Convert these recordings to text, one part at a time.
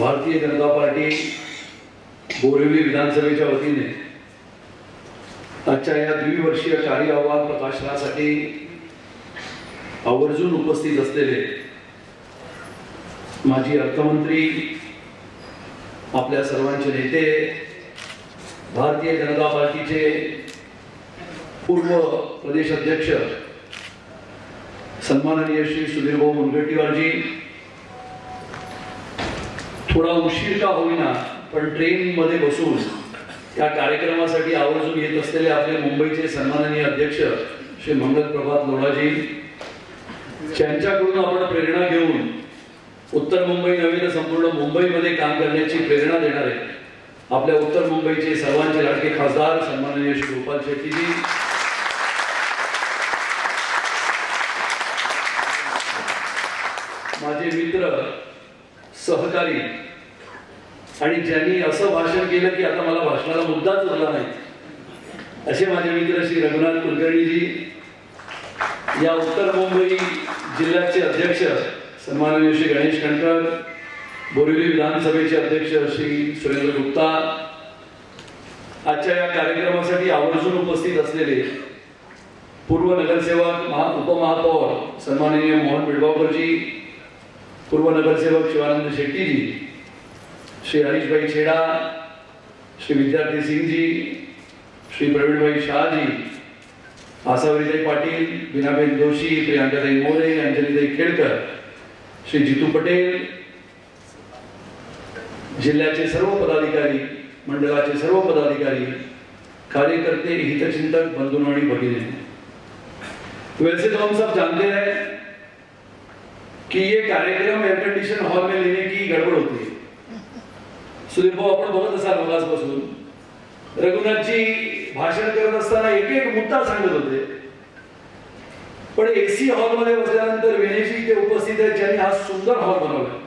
Bharatiya Janata party Borivali विधानसभेच्या वतीने आजच्या या द्विवर्षीय कार्य अहवाल प्रकाशनासाठी आवर्जून उपस्थित असलेले माजी अर्थमंत्री, आपल्या सर्वांचे नेते, भारतीय जनता पार्टीचे पूर्व प्रदेश अध्यक्ष सन्माननीय श्री सुधीर भाऊ मुनगंटीवारजी, थोडा उशीर का होईना पण ट्रेन मध्ये बसून त्या कार्यक्रमासाठी आवर्जून येत असलेले आपले मुंबईचे सन्माननीय अध्यक्ष श्री मंगल प्रभात लोढाजी, त्यांच्याकडून आपण प्रेरणा घेऊन उत्तर मुंबई नव्हे तर संपूर्ण मुंबईमध्ये काम करण्याची प्रेरणा देणारे आपल्या उत्तर मुंबईचे सर्वांचे लाडके खासदार सन्माननीय श्री गोपाल शेट्टीजी, माझे मित्र, सहकारी आणि ज्यांनी असं भाषण केलं की आता मला भाषणाला मुद्दाच उरला नाही, असे माझे मित्र श्री रघुनाथ कुलकर्णीजी, या उत्तर मुंबई जिल्ह्याचे अध्यक्ष सन्माननीय श्री गणेश कणकर, बोरिवली विधानसभेचे अध्यक्ष श्री सुरेंद्र गुप्ता, आजच्या या कार्यक्रमासाठी आवर्जून उपस्थित असलेले पूर्व नगरसेवक उपमहापौर सन्माननीय मोहन बिडगावकरजी, पूर्व नगरसेवक शिवानंद शेट्टीजी, श्री हरीशभाई छेडा, श्री विद्यार्थी सिंहजी, श्री प्रवीणभाई शाहजी, आसावरीताई पाटील, बीनाबेन जोशी, प्रियांकाताई मोरे, अंजलीताई खेडकर, श्री जितू पटेल, जिल्ह्याचे सर्व पदाधिकारी, मंडळाचे सर्व पदाधिकारी, कार्यकर्ते, हितचिंतक, बंधू आणि भगिनी, वैसे तो हम सब जानते हैं कि ये कार्यक्रम एयर कंडीशन हॉल में लेने की गड़बड़ होती है। सुधीर भाऊ, आपण बघत असाल मगासपासून रघुनाथजी भाषण करत असताना एक एक मुद्दा सांगत होते, पण एसी हॉल मध्ये बसल्यानंतर विनयजी इथे उपस्थित आहेत ज्यांनी हा सुंदर हॉल बनवला।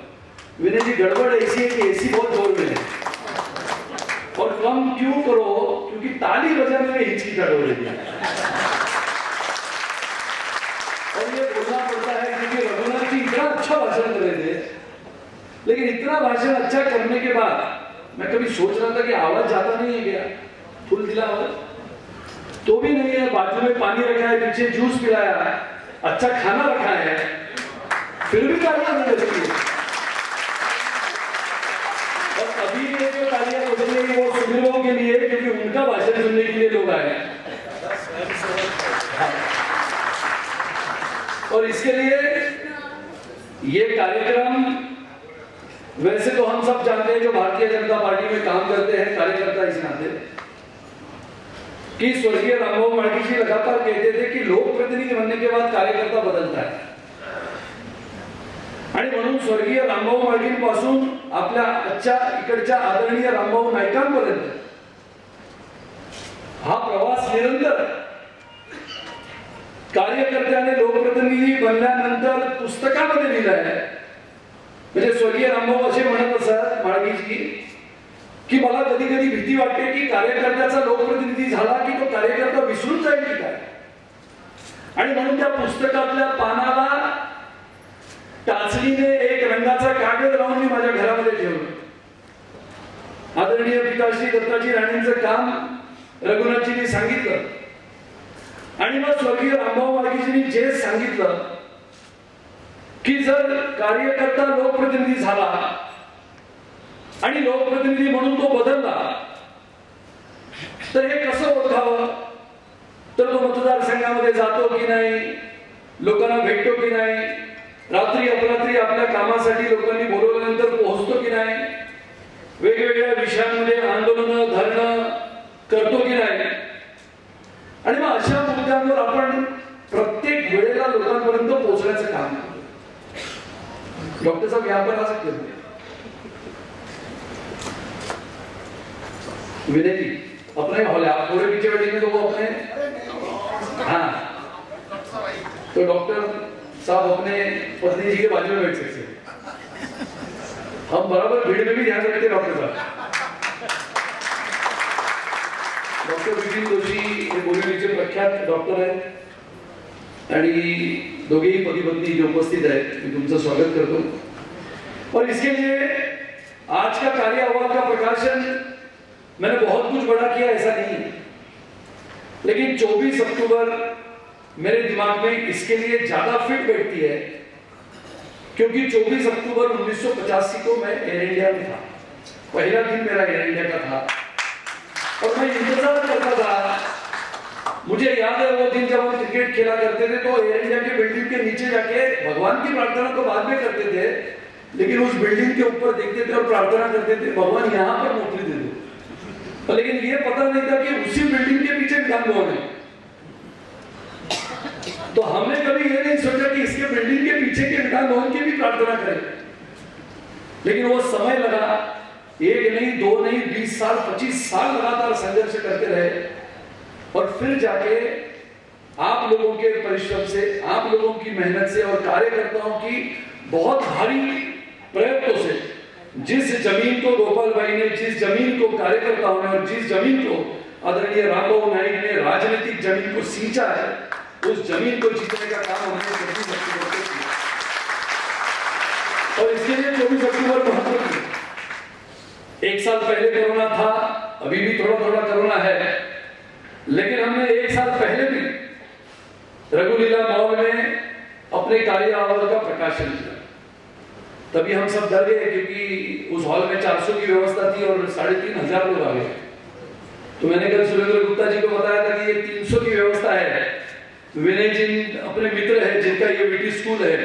विनयजी, गड़बड़ ऐसी है कि एसी बहुत जोर में है और कम क्यों करो, क्योंकि ताली बजाने में हिचकिचाहट हो रही है और ये बोलना पड़ता है क्योंकि रघुनाथ जी इतना अच्छा भाषण कर रहे थे, लेकिन इतना भाषण अच्छा करने के बाद मैं कभी सोच रहा था कि आवाज जाता नहीं है क्या, फुल दिला आवाज तो भी नहीं है, बाजू में पानी रखा है, पीछे जूस पिलाया, अच्छा खाना रखा है, फिर भी तालियां नहीं बजती है। और अभी ये जो तालियां बज रही है वो सुधीर भाऊ के लिए, क्योंकि उनका भाषण सुनने के लिए लोग आए और इसके लिए ये कार्यक्रम, वैसे तो हम सब जानते हैं जो भारतीय जनता पार्टी में काम करते हैं कार्यकर्ता इस नाते, कि स्वर्गीय रामभाऊ म्हाळगी जी लगातार कहते थे कि लोक प्रतिनिधि बनने के बाद कार्यकर्ता बदलता है, आणि म्हणून स्वर्गीय रामभाऊ म्हाळगींपासून आपल्या आजच्या इकडच्या आदरणीय रामभाऊ नाईकांपर्यंत हा प्रवास निरंतर कार्यकर्त्याने लोकप्रतिनिधी बनल्यानंतर पुस्तकामध्ये लिहिलं आहे। म्हणजे स्वर्गीय रामभाऊ असे म्हणत असत म्हाळगीजी की मला कधी कधी भीती वाटते की कार्यकर्त्याचा लोकप्रतिनिधी झाला की तो कार्यकर्ता विसरून जाईल की काय, आणि म्हणून त्या पुस्तकातल्या पानाला टाचणीने एक रंगाचा कागद लावून मी माझ्या घरामध्ये ठेवलं। आदरणीय पिताश्री दत्ताजी राणेंचं काम रघुनाथजींनी सांगितलं आणि मग स्वर्गीय रामभाऊ म्हाळगीजींनी जे सांगितलं की जर कार्यकर्ता लोकप्रतिनिधी झाला आणि लोकप्रतिनिधी म्हणून तो बदलला तर हे कसं ओळखावं, तर तो मतदारसंघामध्ये जातो की नाही, लोकांना भेटतो की नाही, रात्री अपरात्री आपल्या कामासाठी लोकांनी बोलवल्यानंतर पोहोचतो की नाही, वेगवेगळ्या विषयांमध्ये आंदोलन धरणं करतो की नाही, आणि मग अशा मुद्द्यांवर आपण प्रत्येक वेळेला लोकांपर्यंत पोहोचण्याचं काम करतो। डॉक्टर साहब यहाँ पर आ सकते हैं? विनय जी, अपना ही हॉल है, आप थोड़े पीछे बैठेंगे तो वो अपने, हाँ, तो डॉक्टर साहब अपने पत्नी जी के बाजू में बैठ सकते हैं। हम बराबर भीड़ में भी ध्यान रखते हैं डॉक्टर साहब। डॉक्टर विपिन जोशी हे बोरिवलीचे प्रख्यात डॉक्टर आहेत आणि दोघेही पती पत्नी जो उपस्थित आहेत, मी तुमचं स्वागत करतो। और इसके लिए का कार्य अहवाल का प्रकाशन मैंने बहुत कुछ बड़ा किया ऐसा नहीं है, लेकिन 24 अक्टूबर मेरे दिमाग में इसके लिए ज्यादा फिट बैठती है क्योंकि 24 अक्टूबर 1985 को मैं एयर इंडिया में था। पहला दिन मेरा एयर इंडिया का था और मैं इंतजार करता था। मुझे याद है वो दिन जब हम क्रिकेट खेला करते थे तो एयर इंडिया के बिल्डिंग के नीचे जाके भगवान की प्रार्थना तो बाद में करते थे, लेकिन उस बिल्डिंग के ऊपर देखते थे और प्रार्थना करते थे भगवान यहाँ पर नौकरी दे दो। लेकिन ये पता नहीं था कि उसी बिल्डिंग के पीछे विधान भवन है। तो हमने कभी ये नहीं सोचा कि इसके बिल्डिंग के पीछे के विधान भवन की भी प्रार्थना करें, लेकिन वो समय लगा। एक नहीं, दो नहीं, 20 साल 25 साल लगातार संघर्ष करते रहे और फिर जाके आप लोगों के परिश्रम से, आप लोगों की मेहनत से और कार्यकर्ताओं की बहुत भारी प्रयत्नों से जिस जमीन को गोपाल भाई ने, जिस जमीन को कार्यकर्ताओं ने और जिस जमीन को आदरणीय रामबाबू नाइक ने राजनीतिक जमीन को सींचा है, उस जमीन को जीतने का काम हमने 24 अक्टूबर को किया और इसके लिए 24 अक्टूबर महत्वपूर्ण। एक साल पहले कोरोना था, अभी भी थोड़ा थोड़ा कोरोना है, लेकिन हमने एक साल पहले भी रघुलीला मॉल में अपने कार्य अहवाल का प्रकाशन किया। तभी हम सब डर गए क्योंकि उस हॉल में 400 की व्यवस्था थी और 3500 लोग आ गए। तो मैंने कल सुरेंद्र गुप्ता जी को बताया था कि ये 300 की व्यवस्था है। विनय जी अपने मित्र है जिनका ये विटी स्कूल है,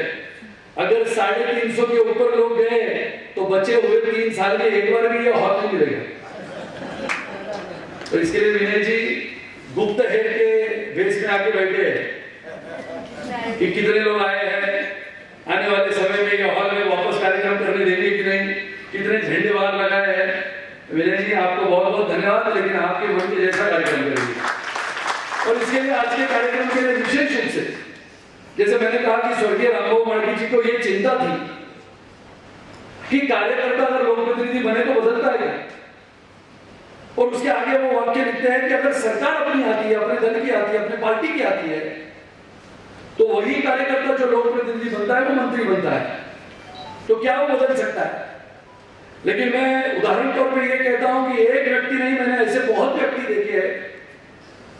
अगर 350 के ऊपर लोग गए तो बचे हुए 3 साल में एक बार भी ये हॉल नहीं मिलेगा। तो इसके लिए विनय जी गुप्त हेड के बेस में आके बैठे हैं कि कितने लोग आए हैं, आने वाले समय में ये हॉल में वापस कार्यक्रम करने देंगे कि नहीं, कितने झंडे बाहर लगाए हैं। विनय जी आपको बहुत बहुत धन्यवाद, लेकिन आपके मन के जैसा कार्यक्रम करेंगे। और इसके लिए आज के कार्यक्रम के लिए विशेष रूप से, जैसे मैंने कहा कि स्वर्गीय रामबाबू मार्गी जी को यह चिंता थी कि कार्यकर्ता अगर लोक प्रतिनिधि बने तो बदलता है, और उसके आगे वो वाक्य लिखते हैं कि अगर सरकार अपनी आती है, अपने दल की आती है, अपने पार्टी की आती है, तो वही कार्यकर्ता जो लोक प्रतिनिधि बनता है वो मंत्री बनता है। तो क्या वो बदल सकता है? लेकिन मैं उदाहरण तौर पे ये कहता हूं कि एक व्यक्ति नहीं, मैंने ऐसे बहुत व्यक्ति देखे हैं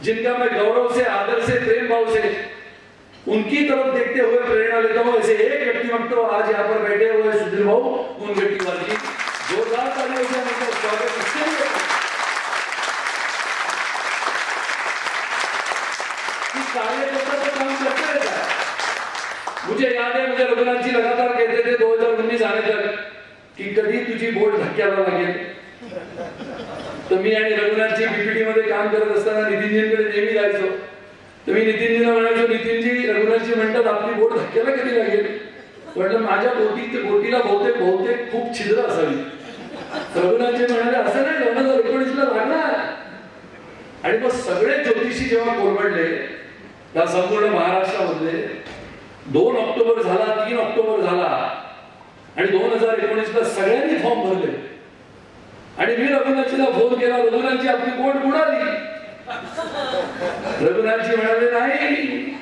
जिनका मैं गौरव से, आदर से, प्रेम भाव से उनकी तरफ देखते हुए प्रेरणा लेता हूं। ऐसे एक व्यक्तिमत्व आज यहाँ पर बैठे हुए सुधीर भाऊ मुनगंटीवार जी, जोरदार तालियों से उनका स्वागत इसके लिए कि कार्यकर्ता तो काम करते रहता है। मुझे याद है, मुझे रघुनाथ जी लगातार कहते थे 2019 आने तक की कधी तुझी बोट धक्क्याला लागेल। तर मी आणि रघुनाथ जी बीपीटी मध्ये काम करत असताना नितीनजींकडे नेहमी जायचो। तर मी नितीनजींना म्हणायचो, नितीनजी रघुनाथजी म्हणतात आपली बोट धक्क्याला कधी लागेल? म्हटलं माझ्या बोटीला बहुतेक खूप छिद्र असावी। रघुनाथजी म्हणाले असं नाही, 2019 ला लागणार। आणि मग सगळे ज्योतिषी जेव्हा कोरबडले त्या संपूर्ण महाराष्ट्रामध्ये 2 ऑक्टोबर झाला, 3 ऑक्टोबर झाला आणि 2019 ला सगळ्यांनी फॉर्म भरले आणि मी रघुनाथजीला फोन केला, रघुनाथजी आपली बोट बुडाली। रघुनाथजी म्हणाले नाही,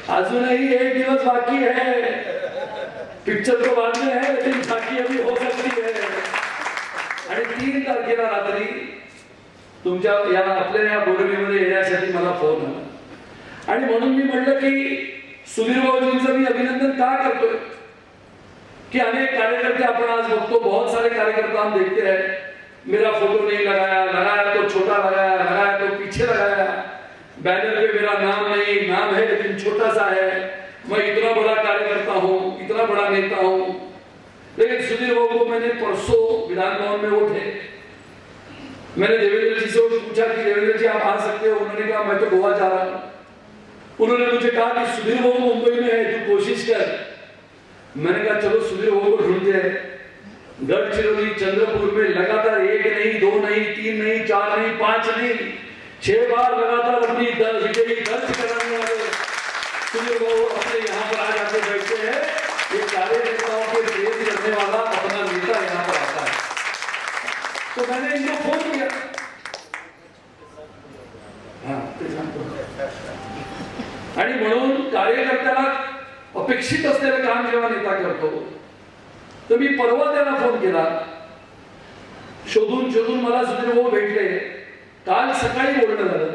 अजूनही 1 दिवस बाकी है, पिक्चर तो बाद में है लेकिन बाकी अभी हो सकती है। आणि 3 तारखेला रात्री तुमच्या या आपल्या या बोर्डमीमध्ये येण्यासाठी मला फोन आला आणि म्हणून मी म्हटलं की सुधीर भाऊजींचं मी अभिनंदन का करतोय कि अनेक कार्यकर्ते अपन आज बघतो, बहुत सारे कार्यकर्ता हम देखते हैं, मेरा फोटो नहीं लगाया तो छोटा लगाया तो पीछे लगाया, बैनर पे मेरा नाम नहीं, नाम है लेकिन छोटा सा है, मैं इतना बड़ा कार्यकर्ता हूँ, इतना बड़ा नेता हूँ। लेकिन सुधीर बाबू को मैंने परसों विधान भवन में वो थे, मैंने देवेंद्र जी से पूछा कि देवेंद्र जी आप आ सकते हो? उन्होंने कहा मैं तो गोवा जा रहा हूँ। उन्होंने मुझे कहा कि सुधीर बाबू मुंबई में है, तू कोशिश कर। मैंने कहा चलो सुधीर बाबू को ढूंढते हैं। गढ़चिरौली, चंद्रपुर में लगातार 1 नहीं, 2 नहीं, 3 नहीं, 4 नहीं, 5 नहीं, 6 बार लगातार अपनी विजयी दर्ज कराने वाले सुधीर बाबू अपने यहाँ पर आ जाकर बैठते हैं। ये कार्यकर्ताओं के प्रेम करने वाला अपना नेता यहाँ पर आता है। तो मैंने इनको फोन किया, आणि म्हणून कार्यकर्त्याला अपेक्षित असलेलं काम जेव्हा नेता करतो, तर मी परवा त्याला फोन केला शोधून शोधून मला सुधीर भाऊ भेटले. काल सकाळी बोलणं झालं.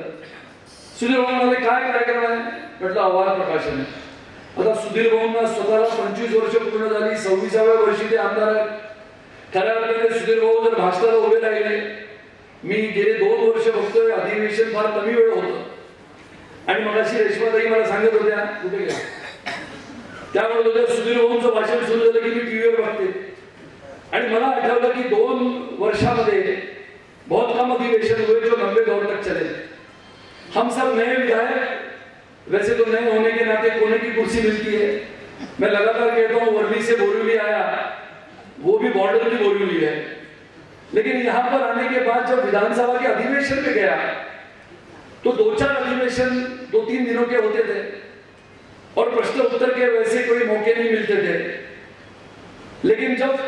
सुधीर भाऊ म्हणाले काय कार्यक्रम आहे? म्हटलं अहवाल प्रकाशन. आता सुधीर भाऊंना स्वतःला 25 वर्ष पूर्ण झाली, 26व्या वर्षी ते आमदार आहेत. खऱ्या अर्थाने सुधीर भाऊ जर भाषणाला उभे राहिले, मी गेले 2 वर्ष बघतोय अधिवेशन फार कमी वेळ होतं. आणि मगाशी रेश्माताई मला सांगत होत्या कुठे गेल्या, त्यामुळे होत्या सुधीर भाऊंचं भाषण सुरू झालं की मी टीव्हीवर बघते. आणि मला आठवलं की 2 वर्षामध्ये बहुत कम अधिवेशन हुए जो 90 दौर तक चले. हम सब नए विधायक, वैसे तो नए होने के नाते कोने की कुर्सी मिलती है. मैं लगातार कहता हूँ वर्ली से बोरीवली आया, वो भी बॉर्डर की बोरीवली है, लेकिन यहाँ पर आने के बाद जब विधानसभा के अधिवेशन में गया तो 2-4 अधिवेशन 2-3 दिनों के होते थे और प्रश्न उत्तर के वैसे कोई मौके नहीं मिलते थे. लेकिन जब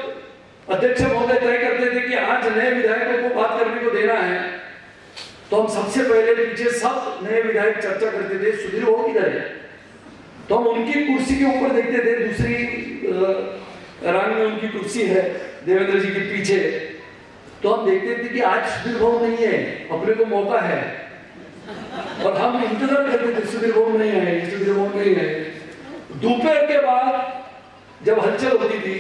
अध्यक्ष महोदय तय करते थे कि आज नए विधायकों को बात करने को देना है, तो हम सबसे पहले पीछे सब नए विधायक चर्चा करते थे सुधीर भाऊ किधर है. तो हम उनकी कुर्सी के ऊपर देखते थे, दूसरी रांग में उनकी कुर्सी है देवेंद्र जी के पीछे. तो हम देखते थे कि आज सुधीर भाऊ नहीं है, अपने को मौका है, और हम इंतजार करते थे सुधीर भाऊ नहीं है, सुधीर भाऊ नहीं है. दोपहर के बाद जब हलचल होती थी,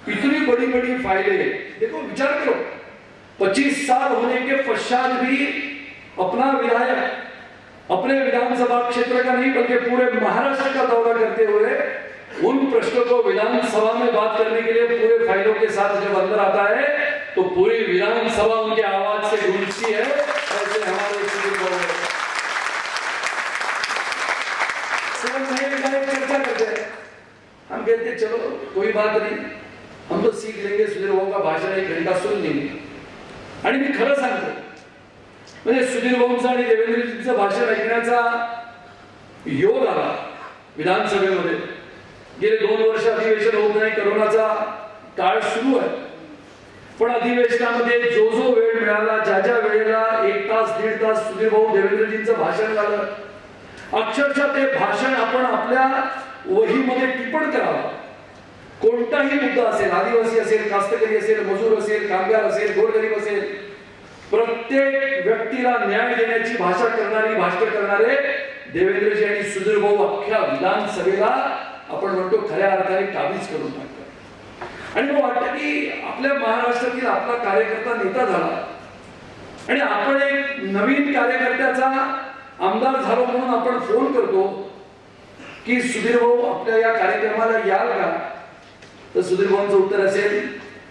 इतनी बड़ी बड़ी फाइलें, देखो विचार करो 25 साल होने के पश्चात भी अपना विधायक अपने विधानसभा क्षेत्र का नहीं बल्कि पूरे महाराष्ट्र का दौरा करते हुए उन प्रश्नों को विधानसभा में बात करने के लिए पूरे फाइलों के साथ जब अंदर आता है तो पूरी विधानसभा उनके आवाज से गूंजती है. ऐसे हमारे सुधीर भाऊ नए विधायक चर्चा करते हैं. हम कहते चलो कोई बात नहीं, हम तो सीख लेंगे, सुधीर भाऊ का भाषण 1 घंटा सुन लेंगे. आणि मी खरं सांगतो, म्हणजे सुधीर भाऊंचं आणि देवेंद्रजींचं भाषण ऐकण्याचा योग आला विधानसभेमध्ये. गेले 2 वर्ष अधिवेशन होत नाही, कोरोनाचा काळ सुरू आहे, पण अधिवेशनामध्ये जो जो वेळ मिळाला, ज्या ज्या वेळेला 1 तास 1.5 तास सुधीर भाऊ देवेंद्रजींचं भाषण झालं, अक्षरशः ते भाषण आपण आपल्या वहीमध्ये टिप्पण करावं. कोणताही मुद्दा असेल, आदिवासी असेल, कास्तकरी असेल, मजूर असेल, कामगार असेल, गोरगरीब असेल, प्रत्येक व्यक्तीला न्याय देण्याची भाषा करणारी भाषण करणारे देवेंद्रजी आणि सुधीर भाऊ अख्ख्या विधानसभेला आपण म्हणतो खऱ्या अर्थाने काबीज करून टाकतात. आणि मग वाटतं की आपल्या महाराष्ट्रातील आपला कार्यकर्ता नेता झाला आणि आपण एक नवीन कार्यकर्त्याचा आमदार झालो म्हणून आपण फोन करतो की सुधीर भाऊ आपल्या या कार्यक्रमाला याल का. तर सुधीर भाऊंचं उत्तर असेल,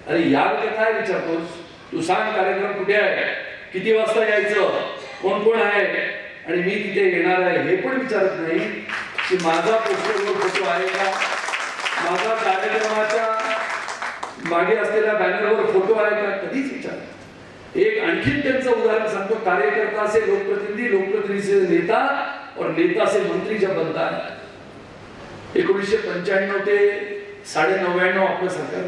अरे यार का काय विचारतोस, तू सांग कार्यक्रम कुठे आहे, किती वाजता यायचं, कोण कोण आहे आणि मी तिथे येणार आहे. हे पण विचारत नाही की माझा पोस्टरवर फोटो आहे का, माझा कार्यक्रमाच्या मागे असलेल्या बॅनरवर फोटो आहे का, कधीच विचार. एक आणखी त्यांचं उदाहरण सांगतो. कार्यकर्ता से लोकप्रतिनिधी, लोकप्रतिनिधी से नेता और नेता से मंत्री जब बनता है. 1995 ते 99.5 आपलं सरकार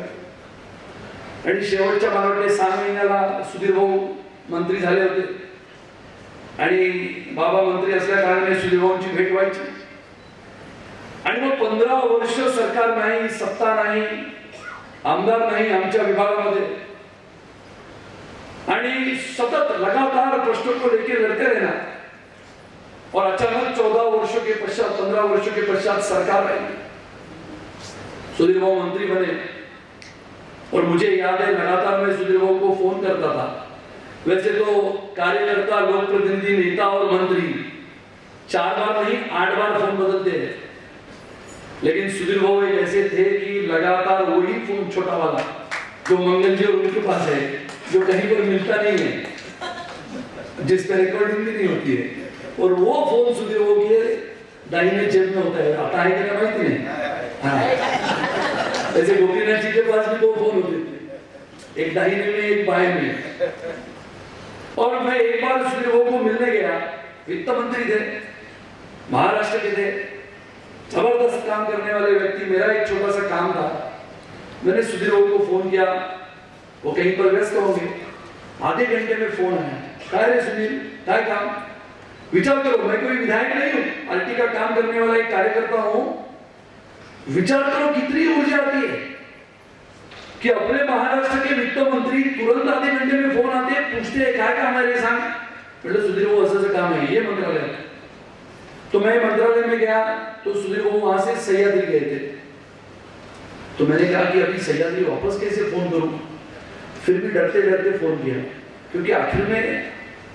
आणि शेवटच्या मला वाटते 6 महिन्याला सुधीर भाऊ मंत्री झाले होते आणि बाबा मंत्री असल्या कारणाने सुधीर भाऊंची भेट व्हायची. आणि मग 15 वर्ष सरकार नाही, सत्ता नाही, आमदार नाही आमच्या विभागामध्ये आणि सतत लगातार प्रश्नों को लेकर लड़ते रहना. और अचानक 14 वर्षों के पश्चात, 15 वर्षों के पश्चात सरकार आई, सुधीर भाऊ मंत्री बने. और मुझे याद है लगातार मैं सुधीर भाऊ को फोन करता था. वैसे तो कार्यकर्ता, लोकप्रतिनिधि, नेता और मंत्री 4 बार नहीं 8 बार फोन बदलते हैं, लेकिन सुधीर भाऊ एक ऐसे थे कि लगातार वही फोन छोटा वाला जो मंगल जी और उनके पास है, जो कहीं पर मिलता नहीं है, जिस पर रिकॉर्डिंग भी नहीं होती है. और वो फोन सुधीर भाऊ के दाहिने जेब में होता है. आता है कि नहीं माहिती नहीं. ऐसे गोपीनाथ जी के पास भी 2 फोन होते थे, एक दाहिने में एक बाएं में. और मैं एक बार सुधीर भाऊ को मिलने गया, वित्त मंत्री थे, महाराष्ट्र के थे, जबरदस्त काम करने वाले व्यक्ति. मेरा एक छोटा सा काम था, मैंने सुधीर बाबू को फोन किया, वो कहीं पर व्यस्त होंगे. आधे घंटे में फोन आया, काय रे सुनील, काय काम. विचार करो, मैं कोई विधायक नहीं हूं, आरटी का काम करने वाला एक कार्यकर्ता हूं. विचार करो कितनी ऊर्जा आती है कि अपने महाराष्ट्र के वित्त मंत्री तुरंत आधे पूछते हैं काय काम आहे रे सांग, म्हटलं सुधीर भाऊ असं काम है ये मंत्रालय। तो मैं मंत्रालय में गया तो सुधीर भाऊ वहां से सह्याद्री गए थे। तो मैंने कहा कि अभी सह्याद्री वापस कैसे फोन करूं, फिर भी डरते डरते फोन किया, क्योंकि आखिर में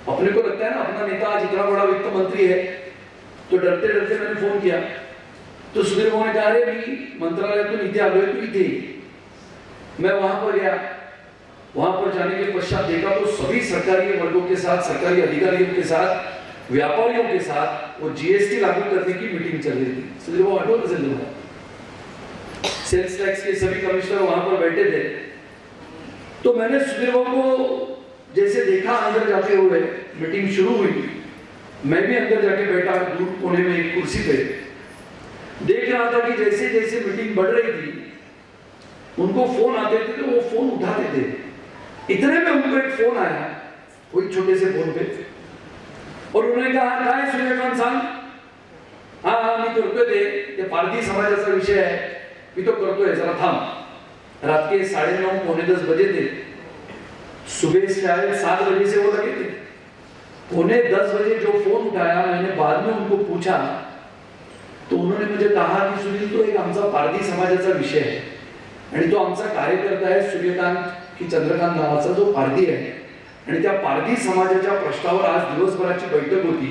अपने को लगता है ना अपना नेता आज इतना बड़ा वित्त मंत्री है, तो डरते डरते मैंने फोन किया। तो सुधीर भाऊ ने कहा अरे मी मंत्रालयातून इथे आलोय, तू इथे। मैं वहां पर गया, वहां पर जाने के पश्चात देखा तो सभी सरकारी वर्गों के साथ, सरकारी अधिकारियों के साथ, व्यापारियों के साथ वो जीएसटी लागू करने की मीटिंग चल रही थी। सुधीर भाऊ आठवत असेल तुम्हाला, सेल्स टैक्स के सभी कमिश्नर वहां पर बैठे थे। तो मैंने सुधीर भाऊ को जैसे देखा अंदर जाते हुए, मीटिंग शुरू हुई, मैं भी अंदर जाके बैठा दूर कोने में एक कुर्सी पे, देख रहा था कि जैसे जैसे मीटिंग बढ़ रही थी उनको फोन आते थे तो वो फोन उठाते थे। इतने में उनको एक फोन आया कोई छोटे से फोन पे, और उन्होंने कहा काय सूर्यकांत सांग, हा मी करतोय ते पारधी समाजाचा विषय आहे, मी तो करतोय, जरा थांब। रात के 9:30 पौने 10 बजे थे, सुबह शायद 7 बजे से वो लगे थे। पौने 10 बजे जो फोन उठाया, मैंने बाद में उनको पूछा तो उन्होंने मुझे कहा कि सुनील तो एक आमचा पारधी समाजाचा विषय आहे आणि तो आमचा कार्यकर्ता आहे सूर्यकांत की चंद्रकांत नावाचा जो पारधी आहे, आणि त्या पारधी समाजाच्या प्रश्नावर आज दिवसभराची बैठक होती।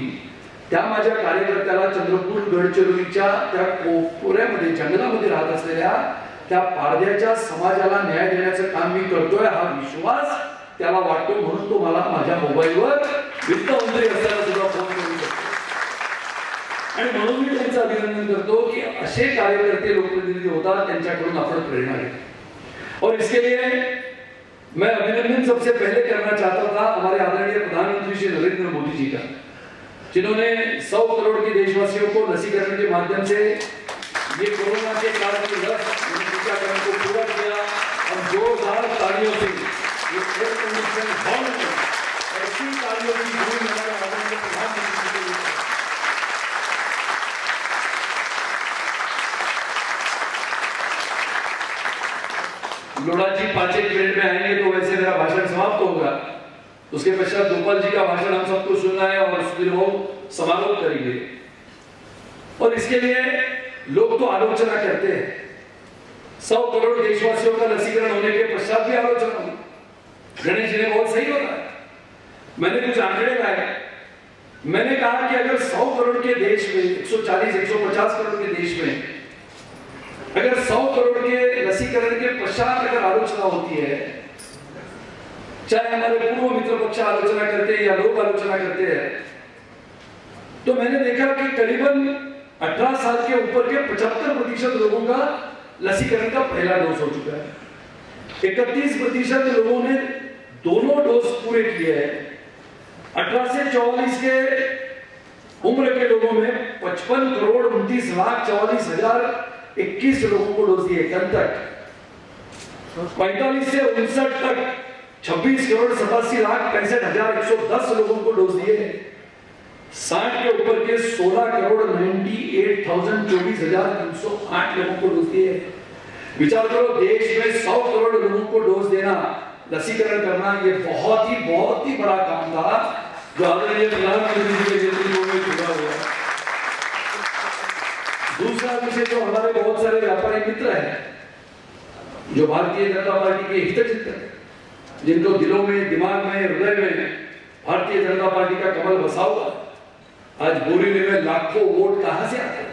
त्या माझ्या कार्यकर्त्याला चंद्रपूर गडचिरोलीच्या त्या कोपऱ्यामध्ये जंगलामध्ये राहत असलेल्या त्या पारध्याच्या समाजाला न्याय देण्याचं काम मी करतोय हा विश्वास त्याला वाटतो, म्हणून तो मला माझ्या मोबाईलवर वित्त मंत्री असताना सुद्धा फोन करू शकतो। आणि म्हणून मी त्यांचं अभिनंदन करतो की असे कार्यकर्ते लोकप्रतिनिधी होतात, त्यांच्याकडून आपण प्रेरणा घेतो। और इसके लिए मैं अभिनंदन सबसे पहले करना चाहता था हमारे आदरणीय प्रधानमंत्री श्री नरेंद्र मोदी जी का, जिन्होंने 100 करोड़ के देशवासियों को लसीकरण के माध्यम से ये कोरोना के काल की टीकाकरण को पूरा किया। और जोरदार तालियों से ये एयर कंडीशन हॉल में ऐसी तालियों की धूम हमारे आदरणीय प्रधानमंत्री जी के लिए। लोढ़ा जी 5-1 मिनट में आएंगे तो वैसे मेरा भाषण समाप्त होगा, उसके पश्चात गोपाल जी का भाषण हम सबको सुनना है और सुधीर भाऊ समारोह करेंगे। और इसके लिए लोग तो आलोचना करते हैं, 100 करोड़ देशवासियों का लसीकरण होने के पश्चात भी आलोचना हुई। गणेश जी ने बहुत सही बोला, मैंने कुछ आंकड़े लाए। मैंने कहा कि अगर 100 करोड़ के देश में, 140-150 करोड़ के देश में अगर 100 करोड़ के लसीकरण के पश्चात अगर आलोचना होती है, चाहे हमारे पूर्व मित्र पक्ष आलोचना करते हैं या लोग आलोचना करते हैं, तो मैंने देखा कि करीबन 18 साल के ऊपर के 75% लोगों का लसीकरण का पहला डोज हो चुका है। 31% लोगों ने दोनों डोज पूरे किए हैं। 18 से 44 के उम्र के लोगों में 55,29,44,021 लोगों को डोज दिए कल तक। 45 से 59 तक 26,87,65,110 लोगों को डोज दिए। 60 के ऊपर के 16,98,24,308 लोगों को डोज दिए। विचार करो, देश में 100 करोड़ लोगों को डोज देना, लसीकरण करना, ये बहुत ही बड़ा काम था जो आदरणीय प्रधानमंत्री जी के नेतृत्व में पूरा हुआ। दूसरा विषय, जो हमारे बहुत सारे व्यापारी मित्र हैं जो भारतीय जनता पार्टी के हितचिंतक, जिनको दिलों में, दिमाग में, हृदय में भारतीय जनता पार्टी का कमल बसा हुआ, आज बोरीवली में लाखों वोट कहां से आते हैं?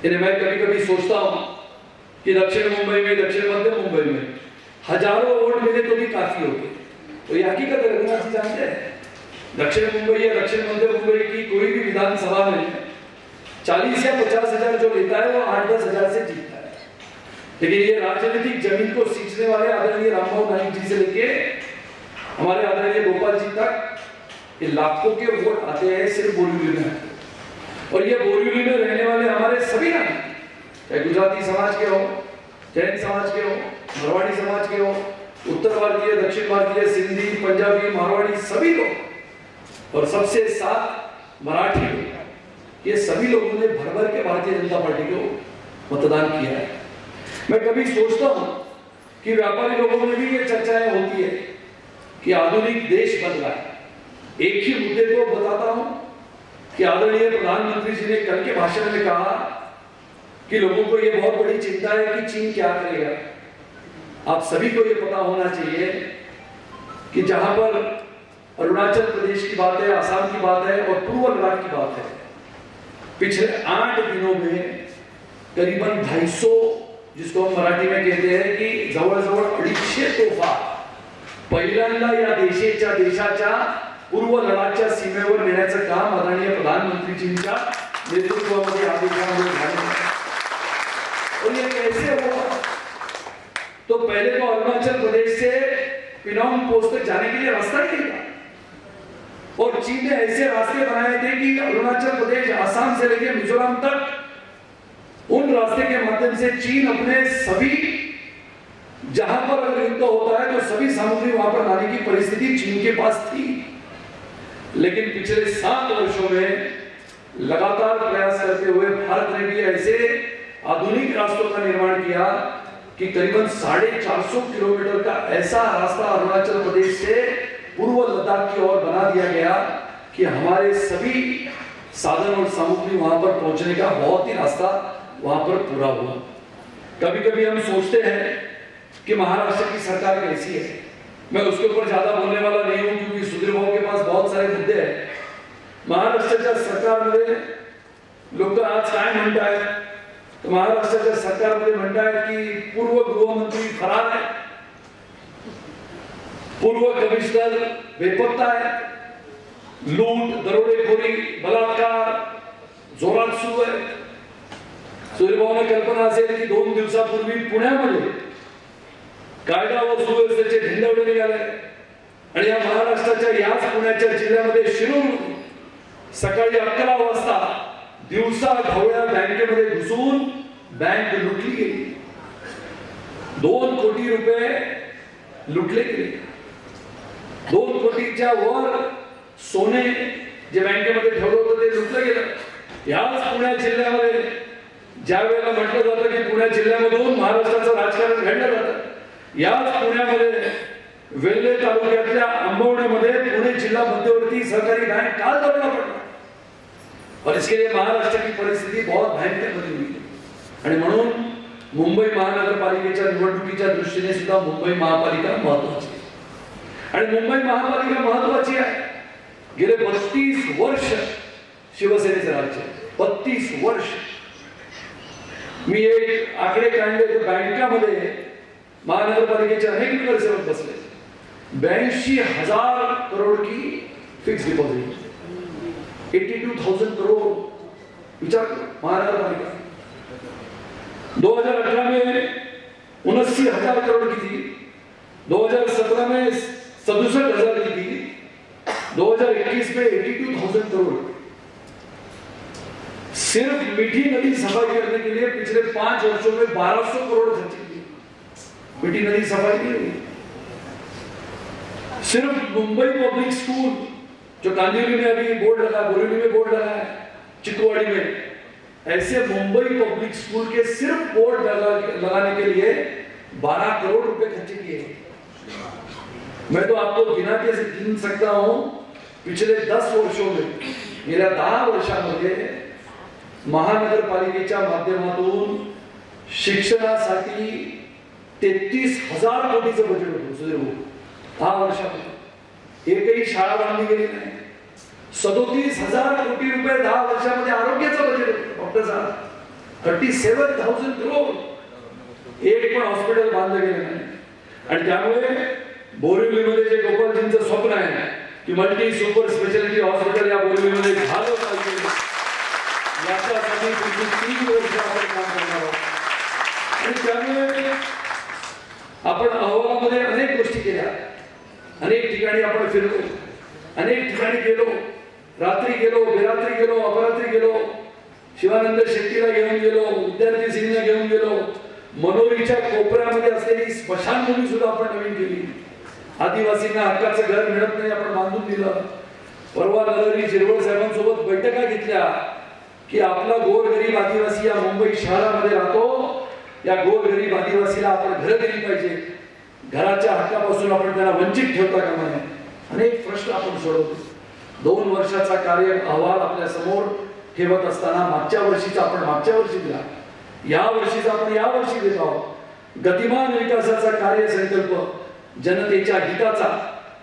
इन्हें मैं कभी-कभी सोचता हूं कि दक्षिण मुंबई में, दक्षिण मध्य मुंबई में हजारों वोट मिले तो भी काफी होते। तो ये हकीकत है, रघुनाथ जी जानते हैं, दक्षिण मुंबई या दक्षिण मध्य मुंबई की कोई भी विधानसभा में 40 या 50 हजार जो लेता है वो 8-10 हजार से जीतता है। लेकिन ये राजनीतिक जमीन को सींचने वाले आदरणीय रामबाबू नाईक जी से लेके हमारे आदरणीय गोपाल जी तक ये लाखों के वोट आते हैं सिर्फ बोरीवली में। और ये बोरीवली में रहने वाले हमारे सभी नागरिक, चाहे गुजराती समाज के हो, जैन समाज के हो, मारवाड़ी समाज के हो, उत्तर भारतीय, दक्षिण भारतीय, सिंधी, पंजाबी, मारवाड़ी, सभी लोग, और सबसे साथ मराठी लोग, ये सभी लोगों ने भर भर के भारतीय जनता पार्टी को मतदान किया है। मैं कभी सोचता हूं कि व्यापारी लोगों में भी ये चर्चाएं होती है कि आधुनिक देश बदला है। एक ही मुद्दे को बताता हूं कि आदरणीय प्रधानमंत्री जी ने कल के भाषण में कहा कि लोगों को यह बहुत बड़ी चिंता है कि चीन क्या करेगा। आप सभी को यह पता होना चाहिए कि जहां पर अरुणाचल प्रदेश की बात है, आसाम की बात है और पूर्व लद्दाख की बात है, पिछले 8 दिनों में करीबन 250, जिसको हम मराठी में कहते हैं की जवळ-जवळ 250 तोफा पहिल्यांदा या देशाच्या पूर्व लडाखच्या सीमेवर नेण्याचं काम आदरणीय प्रधानमंत्रीजींच्या नेतृत्वामध्ये आदेशामध्ये झालं। और ये कैसे हुआ? तो पहले तो अरुणाचल प्रदेश से पिनोंग पोस्ट तक जाने के लिए रास्ता ही नहीं था और चीन ने ऐसे रास्ते बनाए थे कि अरुणाचल प्रदेश आसाम से लेकर मिजोरम तक उन रास्ते के माध्यम से चीन अपने सभी, जहां पर अगर युद्ध होता है तो सभी सामग्री वहां पर लाने की परिस्थिति चीन के पास थी। लेकिन पिछले 7 वर्षों में लगातार प्रयास करते हुए भारत ने भी ऐसे आधुनिक रास्तों का निर्माण किया कि करीबन 450 किलोमीटर का ऐसा रास्ता अरुणाचल प्रदेश से पूर्व लद्दाख की ओर बना दिया गया कि हमारे सभी साधन और सामग्री वहां पर पहुंचने का बहुत ही रास्ता वहां पर पूरा हुआ। कभी कभी हम सोचते हैं कि महाराष्ट्र की सरकार कैसी है। मैं उसके ऊपर ज्यादा बोलने वाला नहीं हूं क्योंकि सुधीर भाऊ के पास बहुत सारे मुद्दे हैं। महाराष्ट्राच्या सरकारमध्ये लोक आज काय म्हणतात, तर महाराष्ट्राच्या सरकारमध्ये म्हणतात की पूर्व गृहमंत्री फरार आहे, पूर्व कमिशनर बेपत्ता आहे, लूट, दरोडेखोरी, बलात्कार जोरात सुरू आहे। सुधीर भाऊंना कल्पना असेल की 2 दिवसापूर्वी पुण्यामध्ये कायदा व सुव्यवस्थेचे ढिंडवडे निघाले आणि या महाराष्ट्राच्या याच पुण्याच्या जिल्ह्यामध्ये शिरूर सकाळी 11 वाजता दिवसा ढवळ्या बँकेमध्ये घुसून बँक लुटली गेली। 2 कोटी रुपये लुटले गेले। 2 कोटीच्या वर सोने जे बँकेमध्ये ठेवलं होतं ते लुटलं गेलं। याच पुणे जिल्ह्यामध्ये ज्या वेळेला म्हटलं जातं की पुणे जिल्ह्यामधून महाराष्ट्राचं राजकारण घडलं जातं, याच पुण्यामध्ये वेल्हे तालुक्यातल्या आंबवणेमध्ये पुणे जिल्हा मध्यवर्ती सहकारी बैंक काल दरोडा पडला और इसके लिए महाराष्ट्र की परिस्थिती बहुत भयंकर बनी हुई है। आणि म्हणून मुंबई महानगरपालिकेच्या निवडणुकीच्या दृष्टीने सुद्धा मुंबई महापालिका महत्त्वाची आहे आणि मुंबई महापालिका महत्त्वाची आहे। गेले 32 वर्ष शिवसेनेचे राज्य, 32 वर्ष। मी एक आकडे काढले तर बँकामध्ये महानगरपालिकेचे अनेक नगरसेवक बसले। 82,000 करोड़ की फिक्स डिपॉजिट, 82,000 करोड़। विचार करो, महानगरपालिका 2018 में 79,000 करोड़ की थी, 2017 में 67,000 की थी, 2021 में 82,000 करोड़। सिर्फ मीठी नदी सफाई करने के लिए पिछले 5 वर्षों में 1200 करोड़ खर्च किए। मीठी नदी सफाई नहीं हुई। सिर्फ मुंबई पब्लिक स्कूल जो कांदिवली में अभी बोर्ड लगा, बोरीवली में बोर्ड लगा है, चित्तौड़ी में, ऐसे मुंबई पब्लिक स्कूल के सिर्फ बोर्ड लगाने के लिए 12 करोड़ रुपए खर्च किए। मैं तो आपको गिन सकता हूं पिछले 10 वर्षों में, गेल्या 10 वर्षांमध्ये महानगरपालिकेच्या माध्यमातून शिक्षणासाठी 33,000 कोटीचं बजेट होतं सुधीर भाऊ। 10 वर्षामध्ये एकही शाळा बांधली गेली नाही। 37,000 कोटी रुपये 10 वर्षामध्ये आरोग्याचं बजेट होतं डॉक्टर साहेब। 37,000 करोड। एक पण हॉस्पिटल बांधलं गेलं नाही आणि त्यामुळे बोरिवलीमध्ये जे गोपालजींचं स्वप्न आहे की मल्टी सुपर स्पेशालिटी हॉस्पिटल या बोरिवलीमध्ये झालं पाहिजे, याच्यासाठी पुढची 3 वर्ष आपण काम करणार आहोत। आणि त्यामुळे आपण अहवालामध्ये अनेक गोष्टी केल्या, अनेक ठिकाणी आपण फिरलो, अनेक ठिकाणी गेलो, रात्री गेलो, बेरात्री गेलो, अपरात्री गेलो, शिवानंद शेट्टीला घेऊन गेलो, विद्यार्थी सिंगला घेऊन गेलो, मनोरीच्या कोपऱ्यामध्ये असलेली स्मशानभूमी सुद्धा आपण नवीन केली। आदिवासींना हक्काचं घर मिळत नाही, आपण बांधून दिलं। परवा नगरी जिरवळ साहेबांसोबत बैठका घेतल्या की आपला गोरगरीब आदिवासी या मुंबई शहरामध्ये राहतो, या गोरगरीब आदिवासीला आपण घर दिली पाहिजे। घराच्या हक्कापासून आपण त्यांना वंचित ठेवता कामा नये. अनेक प्रश्न आपण सोडवतो. 2 वर्षाचा कार्य अहवाल आपल्या समोर ठेवत असताना मागच्या वर्षीचा आपण मागच्या वर्षी दिला, या वर्षीचा आपण या वर्षी देत आहोत. गतिमान विकासाचा कार्यसंकल्प जनतेच्या हिताचा,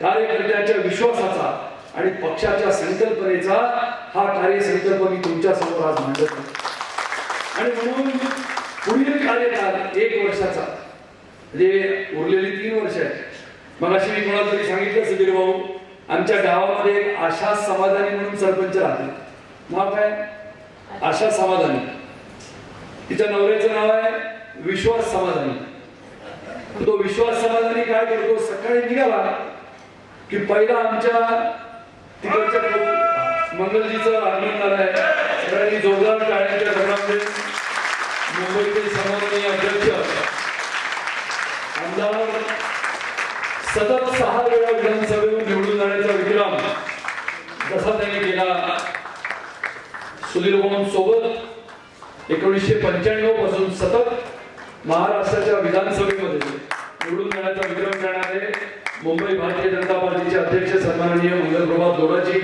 कार्यकर्त्यांच्या विश्वासाचा आणि पक्षाच्या संकल्पनेचा हा कार्यसंकल्प मी तुमच्या समोर आज मांडत आहे. आणि म्हणून पुढील कार्यकाळ 1 वर्षाचा, म्हणजे उरलेली 3 वर्ष आहे. मग अशी मी कोणाला तरी सांगितलं, सुधीर भाऊ आमच्या गावामध्ये एक आशा समाधानी म्हणून सरपंच राहते. नाव काय? आशा समाधानी. तिच्या नवऱ्याचं नाव आहे विश्वास समाधानी. तो विश्वास समाधानी काय करतो, सकाळी निघाला की पहिला आमच्या तिकडच्या मंगलजीचं आगमन झालं आहे. सगळ्यांनी जोरदार टाळ्यांच्या गजरामध्ये मुंबईचे सन्माननीय अध्यक्ष आमदार सतत 6 वेळा विधानसभेवर निवडून जाण्याचा विक्रम जसा त्यांनी केला, सुधीर भाऊ सोबत 1995 पासून सतत महाराष्ट्राच्या विधानसभेमध्ये निवडून जाण्याचा विक्रम करणारे मुंबई भारतीय जनता पार्टीचे अध्यक्ष सन्माननीय मंगलप्रभात दोडाजी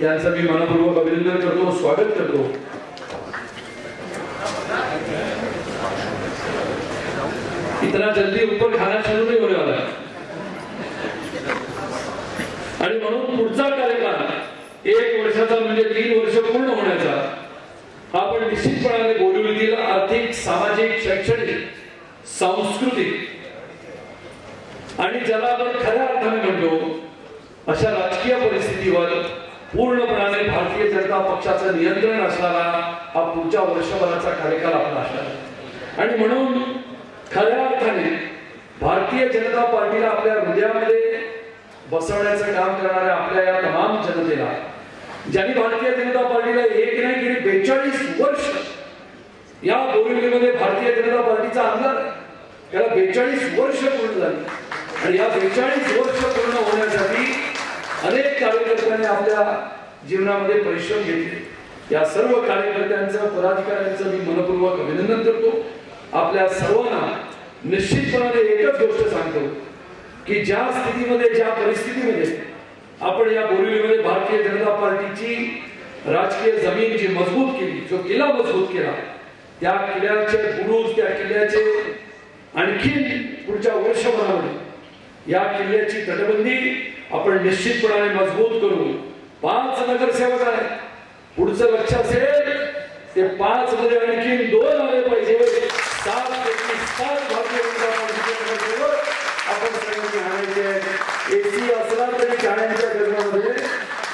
यांचं मी मनपूर्वक अभिनंदन करतो, स्वागत करतो. इतना जल्दी ऊपर खाना शुरू नहीं होने वाला है. आणि म्हणून पुढचा कार्यकाळ 1 वर्षाचा म्हणजे 3 वर्ष पूर्ण होण्याचा आपण निश्चितपणाने बोरिवलीतील आर्थिक, सामाजिक, शैक्षणिक, सांस्कृतिक आणि ज्याला आपण खऱ्या अर्थाने म्हणतो अशा राजकीय परिस्थितीवर पूर्णपणे भारतीय जनता पक्षाचं नियंत्रण असणारा हा पुढच्या वर्षभराचा कार्यकाळ आपला असणार आहे. आणि म्हणून खऱ्या अर्थाने भारतीय जनता पार्टीला आपल्या हृदयामध्ये बसवण्याचं काम करणाऱ्या आपल्या या तमाम जनतेला, ज्यांनी भारतीय जनता पार्टीला एक नाही गेली 42 वर्ष या बोरिवलीमध्ये भारतीय जनता पार्टीचा आमदार आहे, त्याला 42 वर्ष पूर्ण झाली. आणि या 42 वर्ष पूर्ण होण्यासाठी अनेक कार्यकर्त्यांनी आपल्या जीवनामध्ये परिश्रम घेतले. या सर्व कार्यकर्त्यांचं, पदाधिकाऱ्यांचं मी मनपूर्वक अभिनंदन करतो. आपल्या सर्वांना निश्चितपणे एकच गोष्ट सांगतो की ज्या स्थितीमध्ये, ज्या परिस्थितीमध्ये आपण या बोरिवलीमध्ये भारतीय जनता पार्टीची राजकीय जमीन जी मजबूत केली, जो किल्ला मजबूत केला, त्या किल्ल्याचे बुरुज, त्या किल्ल्याचे आणखी पुढच्या वर्षभरामध्ये या किल्ल्याची तटबंदी आपण निश्चितपणे मजबूत करू. 5 नगरसेवक आहेत. पुढचं लक्ष असेल ते 5 मध्ये आणखी 2 आले पाहिजे. 7 पैकी 7 भारतीय जनता पार्टीचे नगरसेवक आपण सगळ्यांनी आणायचे. एसी असला तरी ठाण्याच्या गजरामध्ये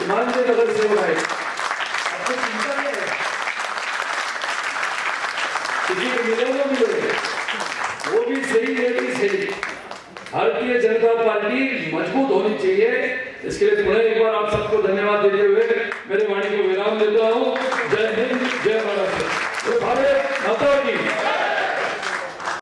मान्य नगरसेवक आहेत. आपण चिंता नाही आहे. तिकीट मिळवलं मिळेल, वो भी सही, ये भी सही. भारतीय जनता पार्टी मजबूत होनी चाहिए. इसके लिए पुनः एक बार आप सबको धन्यवाद देते हुए मेरे वाणी को